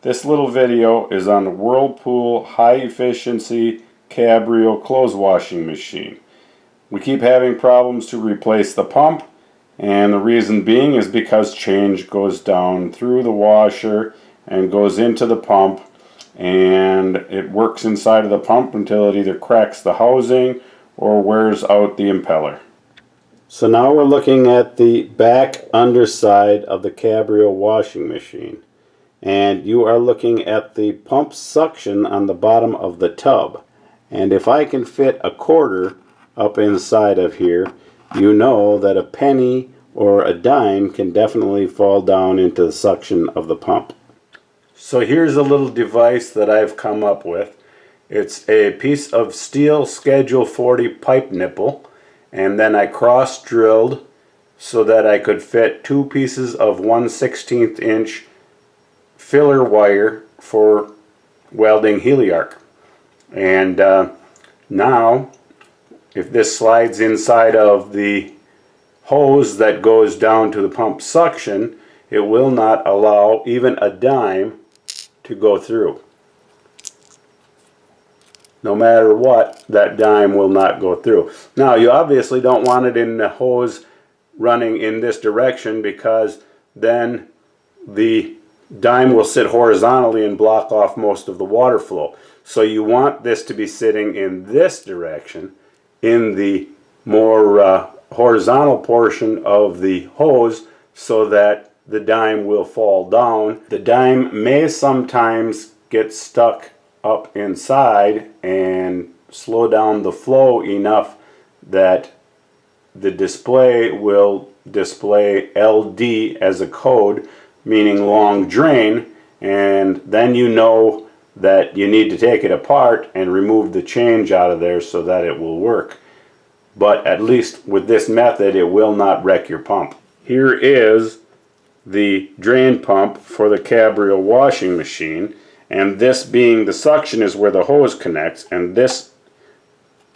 This little video is on the Whirlpool high efficiency cabrio clothes washing machine. We keep having problems to replace the pump, and the reason being is because change goes down through the washer and goes into the pump, and it works inside of the pump until it either cracks the housing or wears out the impeller. So now we're looking at the back underside of the cabrio washing machine. And you are looking at the pump suction on the bottom of the tub. And if I can fit a quarter up inside of here, you know that a penny or a dime can definitely fall down into the suction of the pump. So here's a little device that I've come up with. It's a piece of steel Schedule 40 pipe nipple, and then I cross drilled so that I could fit two pieces of 1/16 inch filler wire for welding heli-arc. And now if this slides inside of the hose that goes down to the pump suction, it will not allow even a dime to go through. No matter what, that dime will not go through. Now you obviously don't want it in the hose running in this direction, because then the dime will sit horizontally and block off most of the water flow. So you want this to be sitting in this direction, in the more horizontal portion of the hose, so that the dime will fall down. The dime may sometimes get stuck up inside and slow down the flow enough that the display will display LD as a code, meaning long drain, and then you know that you need to take it apart and remove the change out of there so that it will work. But at least with this method, it will not wreck your pump. Here is the drain pump for the cabrio washing machine, and this being the suction is where the hose connects, and this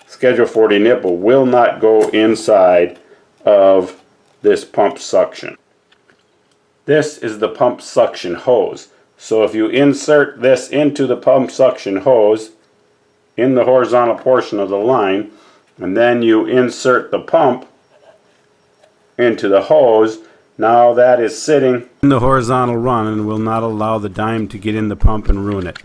Schedule 40 nipple will not go inside of this pump suction. This is the pump suction hose. So if you insert this into the pump suction hose in the horizontal portion of the line, and then you insert the pump into the hose, now that is sitting in the horizontal run and will not allow the dime to get in the pump and ruin it.